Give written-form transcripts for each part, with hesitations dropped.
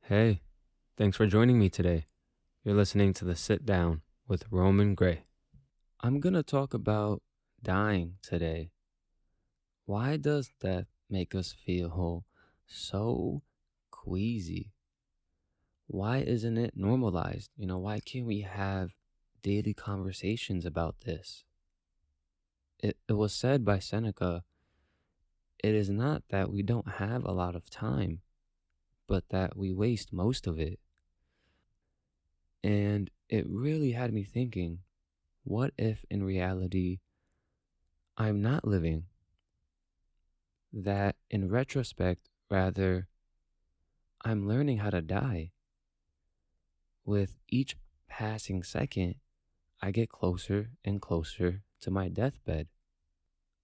Hey, thanks for joining me today. You're listening to the Sit Down with Roman Gray. I'm going to talk about dying today. Why does death make us feel so queasy? Why isn't it normalized? Why can't we have daily conversations about this? It was said by Seneca, it is not that we don't have a lot of time, but that we waste most of it. And it really had me thinking, what if in reality I'm not living? That in retrospect, rather, I'm learning how to die. With each passing second, I get closer and closer to my deathbed.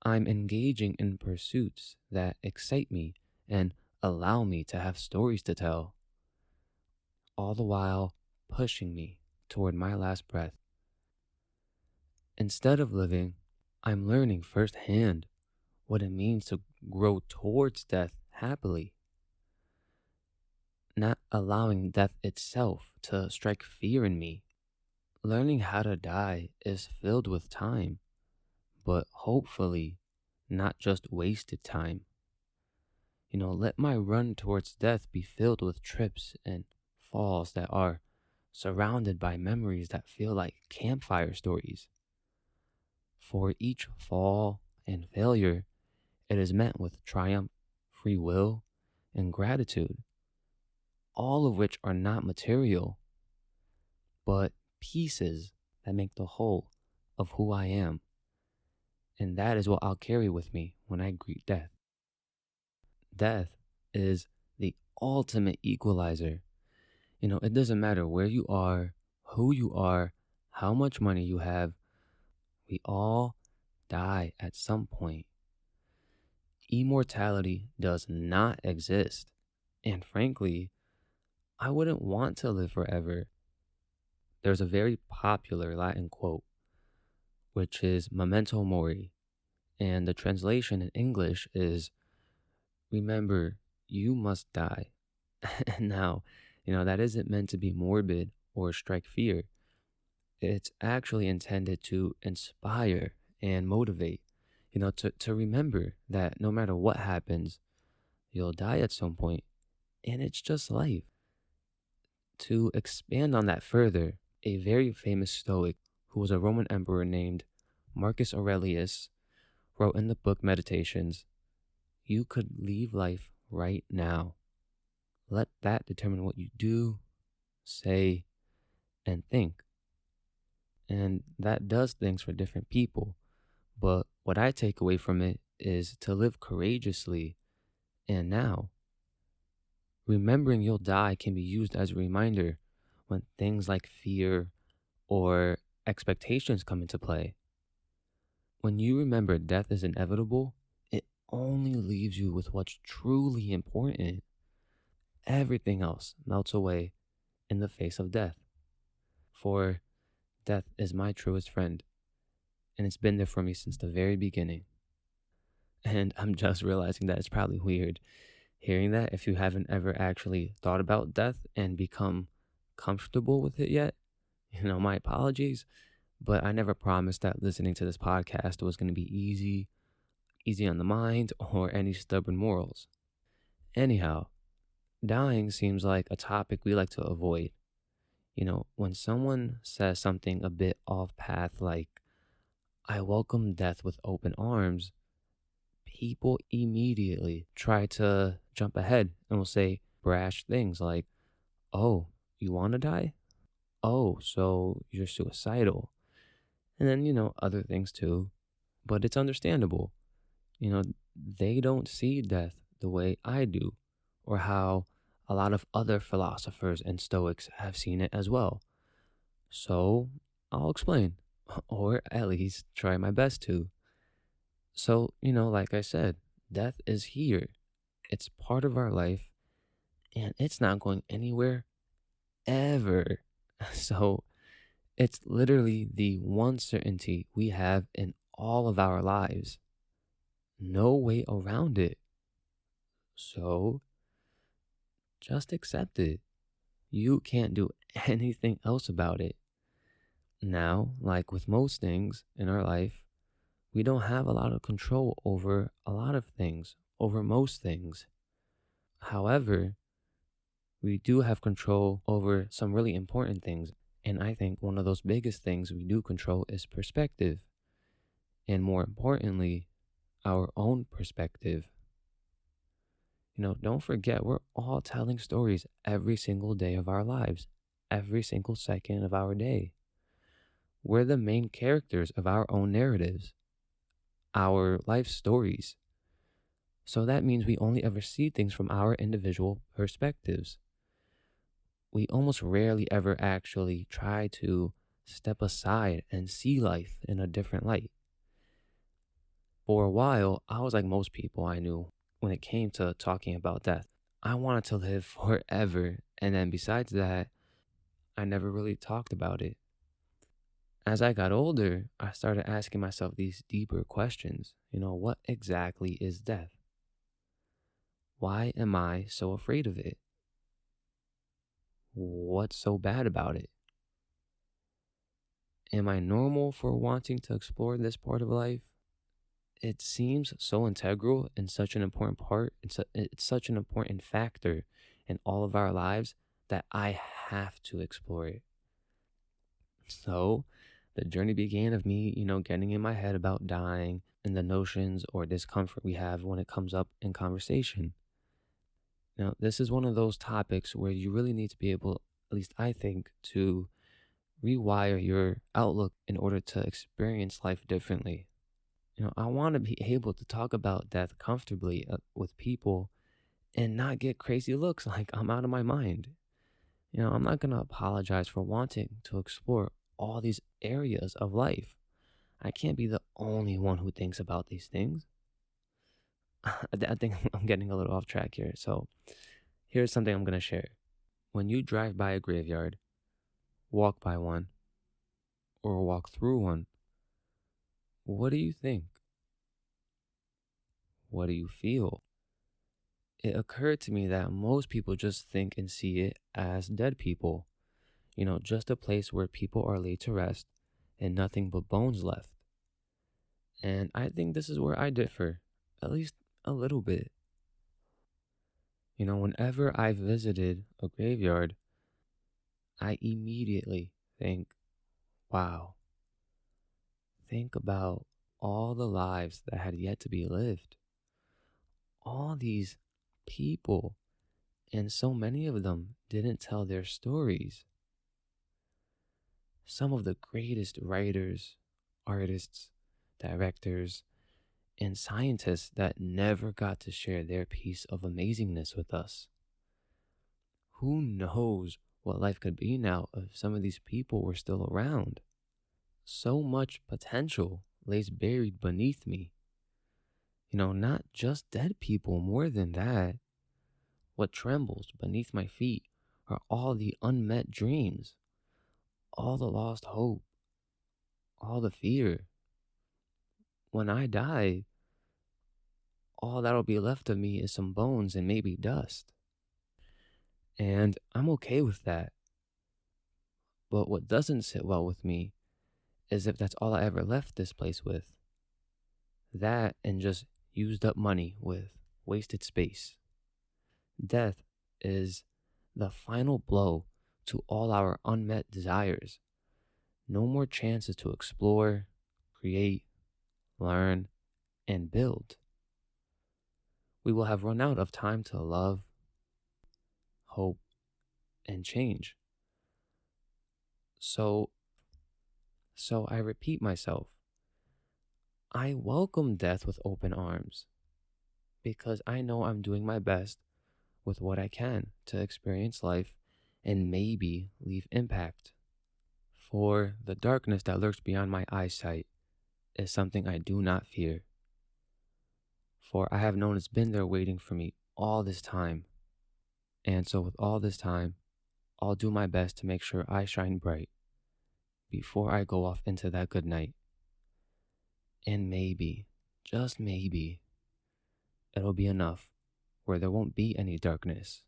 I'm engaging in pursuits that excite me and allow me to have stories to tell, all the while pushing me toward my last breath. Instead of living, I'm learning firsthand what it means to grow towards death happily, not allowing death itself to strike fear in me. Learning how to die is filled with time, but hopefully not just wasted time. Let my run towards death be filled with trips and falls that are surrounded by memories that feel like campfire stories. For each fall and failure, it is met with triumph, free will, and gratitude, all of which are not material, but pieces that make the whole of who I am. And that is what I'll carry with me when I greet death. Death is the ultimate equalizer. It doesn't matter where you are, who you are, how much money you have, we all die at some point. Immortality does not exist. And frankly, I wouldn't want to live forever. There's a very popular Latin quote, which is memento mori. And the translation in English is, remember, you must die. Now, that isn't meant to be morbid or strike fear. It's actually intended to inspire and motivate, to remember that no matter what happens, you'll die at some point, and it's just life. To expand on that further, a very famous Stoic who was a Roman emperor named Marcus Aurelius wrote in the book Meditations, you could leave life right now. Let that determine what you do, say, and think. And that does things for different people. But what I take away from it is to live courageously and now. Remembering you'll die can be used as a reminder when things like fear or expectations come into play. When you remember death is inevitable, it only leaves you with what's truly important. Everything else melts away in the face of death. For death is my truest friend, and it's been there for me since the very beginning. And I'm just realizing that it's probably weird hearing that if you haven't ever actually thought about death and become comfortable with it yet. My apologies, but I never promised that listening to this podcast was going to be easy on the mind, or any stubborn morals. Anyhow, dying seems like a topic we like to avoid. When someone says something a bit off path like, I welcome death with open arms, people immediately try to jump ahead and will say brash things like, oh, you want to die? Oh, so you're suicidal. And then, other things too. But it's understandable. They don't see death the way I do, or how a lot of other philosophers and Stoics have seen it as well. So I'll explain, or at least try my best to. So, like I said, death is here. It's part of our life, and it's not going anywhere ever. So it's literally the one certainty we have in all of our lives. No way around it. So just accept it. You can't do anything else about it. Now, like with most things in our life, we don't have a lot of control over a lot of things, over most things. However, we do have control over some really important things. And I think one of those biggest things we do control is perspective. And more importantly, our own perspective. Don't forget, we're all telling stories every single day of our lives, every single second of our day. We're the main characters of our own narratives, our life stories. So that means we only ever see things from our individual perspectives. We almost rarely ever actually try to step aside and see life in a different light. For a while, I was like most people I knew when it came to talking about death. I wanted to live forever. And then besides that, I never really talked about it. As I got older, I started asking myself these deeper questions. What exactly is death? Why am I so afraid of it? What's so bad about it? Am I normal for wanting to explore this part of life? It seems so integral and such an important part. It's such an important factor in all of our lives that I have to explore it. So the journey began of me, getting in my head about dying and the notions or discomfort we have when it comes up in conversation. Now, this is one of those topics where you really need to be able, at least I think, to rewire your outlook in order to experience life differently. I want to be able to talk about death comfortably with people and not get crazy looks like I'm out of my mind. I'm not going to apologize for wanting to explore all these areas of life. I can't be the only one who thinks about these things. I think I'm getting a little off track here. So here's something I'm going to share. When you drive by a graveyard, walk by one, or walk through one, what do you think? What do you feel? It occurred to me that most people just think and see it as dead people, just a place where people are laid to rest and nothing but bones left. And I think this is where I differ, at least a little bit. Whenever I visited a graveyard, I immediately think, wow, think about all the lives that had yet to be lived. All these people, and so many of them didn't tell their stories. Some of the greatest writers, artists, directors, and scientists that never got to share their piece of amazingness with us. Who knows what life could be now if some of these people were still around? So much potential lays buried beneath me. Not just dead people, more than that. What trembles beneath my feet are all the unmet dreams, all the lost hope, all the fear. When I die, all that'll be left of me is some bones and maybe dust. And I'm okay with that. But what doesn't sit well with me is if that's all I ever left this place with. That and just used up money with wasted space. Death is the final blow to all our unmet desires. No more chances to explore, create, learn, and build. We will have run out of time to love, hope, and change. So I repeat myself. I welcome death with open arms because I know I'm doing my best with what I can to experience life and maybe leave impact. For the darkness that lurks beyond my eyesight is something I do not fear. For I have known it's been there waiting for me all this time. And so with all this time, I'll do my best to make sure I shine bright before I go off into that good night. And maybe, just maybe, it'll be enough where there won't be any darkness.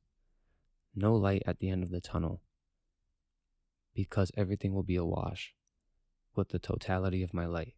no light at the end of the tunnel because everything will be awash with the totality of my light.